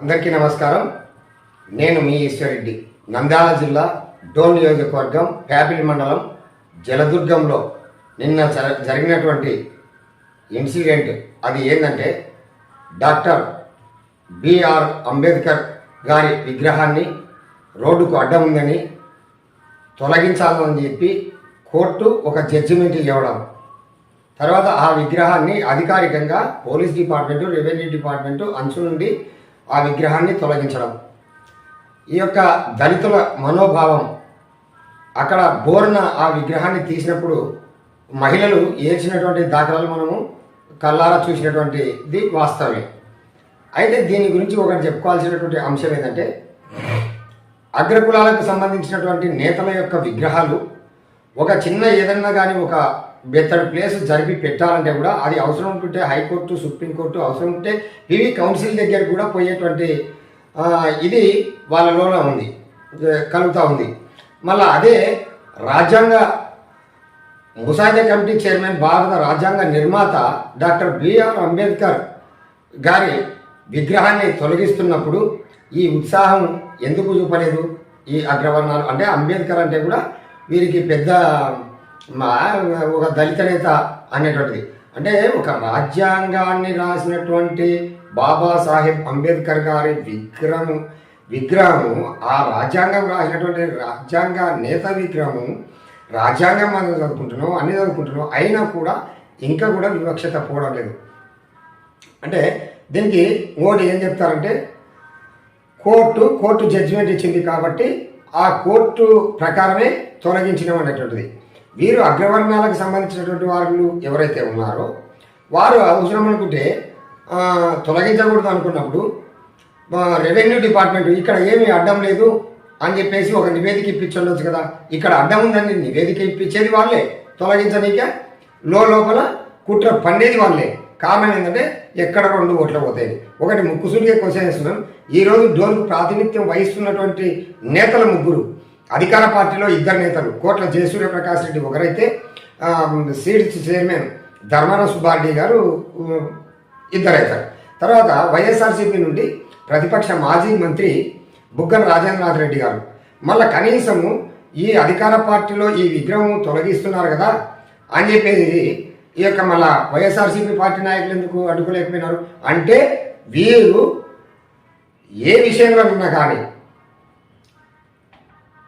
అందరికీ నమస్కారం. నేను మీ ఈశ్వరెడ్డి. నంద్యాల జిల్లా డోన్ నియోజకవర్గం ప్యాపిలి మండలం జలదుర్గంలో నిన్న జరిగినటువంటి ఇన్సిడెంట్ అది ఏంటంటే డాక్టర్ బిఆర్ అంబేద్కర్ గారి విగ్రహాన్ని రోడ్డుకు అడ్డం ఉందని తొలగించాలని చెప్పి కోర్టు ఒక జడ్జిమెంట్ ఇవ్వడం, తర్వాత ఆ విగ్రహాన్ని అధికారికంగా పోలీస్ డిపార్ట్మెంటు, రెవెన్యూ డిపార్ట్మెంటు అంచు నుండి ఆ విగ్రహాన్ని తొలగించడం. ఈ యొక్క దళితుల మనోభావం అక్కడ బోర్న ఆ విగ్రహాన్ని తీసినప్పుడు మహిళలు ఏడ్చినటువంటి దాఖలాలు మనము కళ్ళారా చూసినటువంటిది వాస్తవమే. అయితే దీని గురించి ఒకటి చెప్పుకోవాల్సినటువంటి అంశం ఏంటంటే, అగ్రకులాలకు సంబంధించినటువంటి నేతల యొక్క విగ్రహాలు ఒక చిన్న ఏదన్నా కానీ ఒక బెత్తడి ప్లేస్ జరిపి పెట్టాలంటే కూడా అది అవసరం ఉంటుంటే హైకోర్టు, సుప్రీంకోర్టు, అవసరం ఉంటే పివి కౌన్సిల్ దగ్గర కూడా పోయేటువంటి ఇది వాళ్ళలోనే ఉంది, కలుగుతూ ఉంది. మళ్ళీ అదే రాజ్యాంగ ముసాయిదా కమిటీ చైర్మన్, భారత రాజ్యాంగ నిర్మాత డాక్టర్ బిఆర్ అంబేద్కర్ గారి విగ్రహాన్ని తొలగిస్తున్నప్పుడు ఈ ఉత్సాహం ఎందుకు చూపలేదు ఈ అగ్రవర్ణాలు? అంటే అంబేద్కర్ అంటే కూడా వీరికి పెద్ద ఒక దళిత నేత అనేటువంటిది. అంటే ఒక రాజ్యాంగాన్ని రాసినటువంటి బాబాసాహెబ్ అంబేద్కర్ గారి విగ్రహము ఆ రాజ్యాంగం రాసినటువంటి రాజ్యాంగ నేత విగ్రహము, రాజ్యాంగం మనం చదువుకుంటున్నాం, అన్ని చదువుకుంటున్నాం, అయినా కూడా ఇంకా కూడా వివక్షత పోవడం లేదు. అంటే దీనికి ఇంకోటి ఏం చెప్తారంటే, కోర్టు జడ్జిమెంట్ ఇచ్చింది కాబట్టి ఆ కోర్టు ప్రకారమే తొలగించడం అనేటువంటిది. వీరు అగ్రవర్ణాలకు సంబంధించినటువంటి వాళ్ళు ఎవరైతే ఉన్నారో వారు అవసరం అనుకుంటే తొలగించకూడదు అనుకున్నప్పుడు రెవెన్యూ డిపార్ట్మెంట్ ఇక్కడ ఏమీ అడ్డం లేదు అని చెప్పేసి ఒక నివేదిక ఇప్పించవచ్చు కదా. ఇక్కడ అడ్డం ఉందని నివేదిక ఇప్పించేది వాళ్ళే, తొలగించనీక లోపల కుట్ర పండేది వాళ్ళే. కారణం ఏంటంటే ఎక్కడ 2 ఓట్లు పోతాయి. ఒకటి ముక్కుసూటిగా క్వశ్చన్ వేస్తున్నాను. ఈరోజు డోన్కు ప్రాతినిధ్యం వహిస్తున్నటువంటి నేతలు 3, అధికార పార్టీలో 2 నేతలు, కోట్ల జయసూర్యప్రకాష్ రెడ్డి ఒకరైతే, సీడ్స్ చైర్మన్ ధర్మాన సుబ్బారెడ్డి గారు 2 అవుతారు. తర్వాత వైఎస్ఆర్సీపీ నుండి ప్రతిపక్ష మాజీ మంత్రి బుగ్గన రాజేంద్రనాథ్ రెడ్డి గారు. మళ్ళీ కనీసము ఈ అధికార పార్టీలో ఈ విగ్రహం తొలగిస్తున్నారు కదా అని చెప్పేసి ఈ యొక్క మళ్ళా వైఎస్ఆర్సీపీ పార్టీ నాయకులు ఎందుకు అడ్డుకోలేకపోయినారు? అంటే వీరు ఏ విషయంలో ఉన్నా కానీ,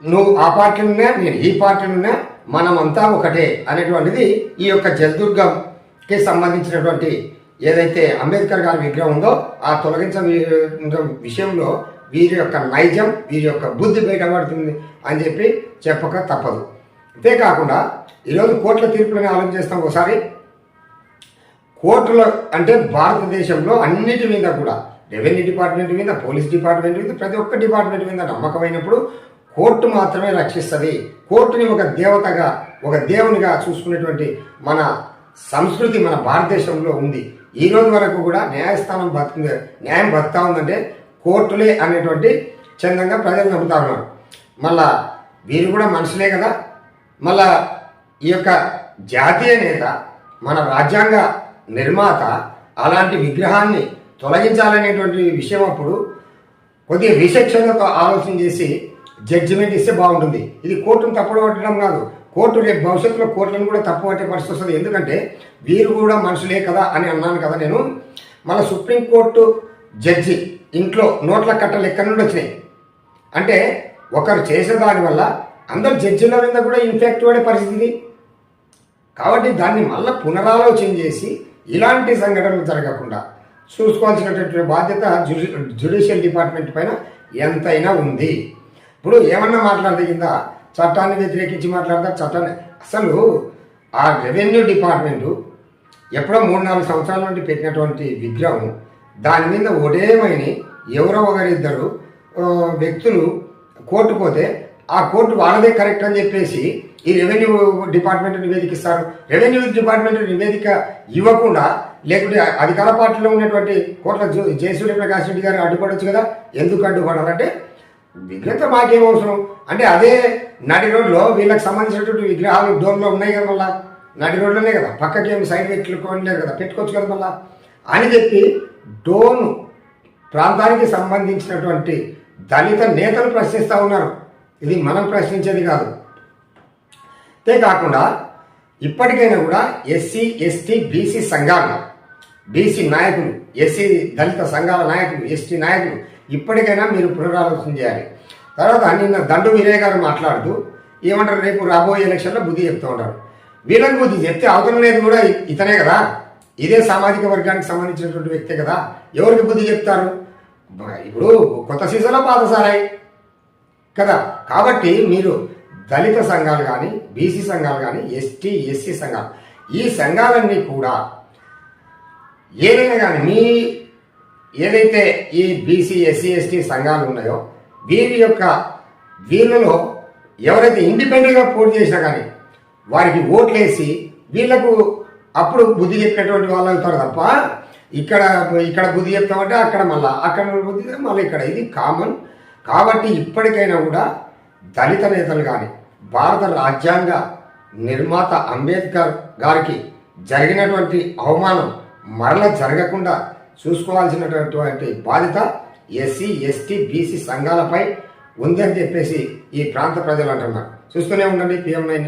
నువ్వు ఆ పార్టీలో ఉన్నా, నేను ఈ పార్టీలో ఉన్నా, మనమంతా ఒకటే అనేటువంటిది ఈ యొక్క జలదుర్గంకి సంబంధించినటువంటి ఏదైతే అంబేద్కర్ గారి విగ్రహం ఉందో ఆ తొలగించడం విషయంలో వీరి యొక్క నైజం, వీరి యొక్క బుద్ధి బయటపడుతుంది అని చెప్పి చెప్పక తప్పదు. అంతేకాకుండా ఈరోజు కోర్టుల తీర్పులని ఆలోచన చేస్తాం. ఒకసారి కోర్టులో అంటే భారతదేశంలో అన్నిటి మీద కూడా రెవెన్యూ డిపార్ట్మెంట్ మీద, పోలీస్ డిపార్ట్మెంట్ మీద, ప్రతి ఒక్క డిపార్ట్మెంట్ మీద నమ్మకమైనప్పుడు కోర్టు మాత్రమే రక్షిస్తుంది. కోర్టుని ఒక దేవతగా, ఒక దేవునిగా చూసుకునేటువంటి మన సంస్కృతి మన భారతదేశంలో ఉంది. ఈ రోజు వరకు కూడా న్యాయం బతుకుతా ఉందంటే కోర్టులే అనేటువంటి చందంగా ప్రజలు నమ్ముతా ఉన్నారు. మళ్ళా వీరు కూడా మనుషులే కదా. మళ్ళా ఈ యొక్క జాతీయ నేత, మన రాజ్యాంగ నిర్మాత అలాంటి విగ్రహాన్ని తొలగించాలనేటువంటి విషయం అప్పుడు కొద్దిగా విచక్షణతో ఆలోచన చేసి జడ్జిమెంట్ ఇస్తే బాగుంటుంది. ఇది కోర్టును తప్పుడు పట్టడం కాదు. కోర్టు రేపు భవిష్యత్తులో కోర్టులను కూడా తప్పు పట్టే పరిస్థితి వస్తుంది. ఎందుకంటే వీరు కూడా మనుషులే కదా అని అన్నాను కదా నేను. మళ్ళీ సుప్రీంకోర్టు జడ్జి ఇంట్లో నోట్ల కట్టలు ఎక్కడి నుండి వచ్చినాయి అంటే ఒకరు చేసే దానివల్ల అందరు జడ్జిల మీద కూడా ఇన్ఫెక్ట్ పడే పరిస్థితి. కాబట్టి దాన్ని మళ్ళీ పునరాలోచన చేసి ఇలాంటి సంఘటనలు జరగకుండా చూసుకోవాల్సినటువంటి బాధ్యత జ్యుడిషియల్ డిపార్ట్మెంట్ పైన ఎంతైనా ఉంది. ఇప్పుడు ఏమన్నా మాట్లాడితే కింద చట్టాన్ని వ్యతిరేకించి మాట్లాడతారు. చట్టాన్ని అసలు ఆ రెవెన్యూ డిపార్ట్మెంటు ఎప్పుడో 3-4 సంవత్సరాల నుండి పెట్టినటువంటి విగ్రహం దాని మీద ఒడేమని ఎవరో ఒకరిద్దరు వ్యక్తులు కోర్టు పోతే ఆ కోర్టు వాళ్ళదే కరెక్ట్ అని చెప్పేసి ఈ రెవెన్యూ డిపార్ట్మెంట్ నివేదిక ఇస్తారు. రెవెన్యూ డిపార్ట్మెంట్ నివేదిక ఇవ్వకుండా లేకుంటే అధికార పార్టీలో ఉన్నటువంటి కోట్ల జయసూర్యప్రకాష్ రెడ్డి గారు అడ్డుపడవచ్చు కదా. ఎందుకు అడ్డుపడాలంటే విగ్రహం మాకేం అవసరం అంటే అదే నడి రోడ్లో వీళ్ళకి సంబంధించినటువంటి విగ్రహాలు డోర్లో ఉన్నాయి కదా. మళ్ళీ నడి రోడ్లోనే కదా, పక్కకి ఏమి సైడ్ పెట్టుకోలేదు కదా, పెట్టుకోవచ్చు కదా మళ్ళా అని చెప్పి డోను ప్రాంతానికి సంబంధించినటువంటి దళిత నేతలు ప్రశ్నిస్తూ ఉన్నారు. ఇది మనం ప్రశ్నించేది కాదు. అంతేకాకుండా ఇప్పటికైనా కూడా ఎస్సీ ఎస్టీ బీసీ సంఘాలు, బీసీ నాయకులు, ఎస్సీ దళిత సంఘాల నాయకులు, ఎస్టీ నాయకులు ఇప్పటికైనా మీరు పునరాలోచన చేయాలి. తర్వాత నిన్న దండు వీరయ్య గారు మాట్లాడుతూ ఏమంటారు, రేపు రాబోయే ఎలక్షన్లో బుద్ధి చెప్తూ ఉంటారు. వీళ్ళకి బుద్ధి చెప్తే అవతల లేదు కూడా ఇతనే కదా, ఇదే సామాజిక వర్గానికి సంబంధించినటువంటి వ్యక్తే కదా, ఎవరికి బుద్ధి చెప్తారు? ఇప్పుడు కొత్త సీజన్లో పాత సారాయి కదా. కాబట్టి మీరు దళిత సంఘాలు కానీ, బీసీ సంఘాలు కానీ, ఎస్టీ ఎస్సీ సంఘాలు, ఈ సంఘాలన్నీ కూడా ఏదైనా కానీ మీ ఏదైతే ఈ బీసీ ఎస్సీ ఎస్టీ సంఘాలు ఉన్నాయో వీళ్ళలో ఎవరైతే ఇండిపెండెంట్గా పోటీ చేసినా కానీ వారికి ఓట్లేసి వీళ్లకు అప్పుడు బుద్ధి చెప్పేటువంటి వాళ్ళు అవుతారు తప్ప ఇక్కడ బుద్ధి చెప్తామంటే అక్కడ బుద్ధి మళ్ళీ ఇక్కడ, ఇది కామన్. కాబట్టి ఇప్పటికైనా కూడా దళిత నేతలు కానీ భారత రాజ్యాంగ నిర్మాత అంబేద్కర్ గారికి జరిగినటువంటి అవమానం మరల జరగకుండా చూసుకోవాల్సినటువంటి బాధ్యత ఎస్సీ ఎస్టీ బీసీ సంఘాలపై ఉందని చెప్పేసి ఈ ప్రాంత ప్రజలు అంటున్నారు. చూస్తూనే ఉండండి PM9.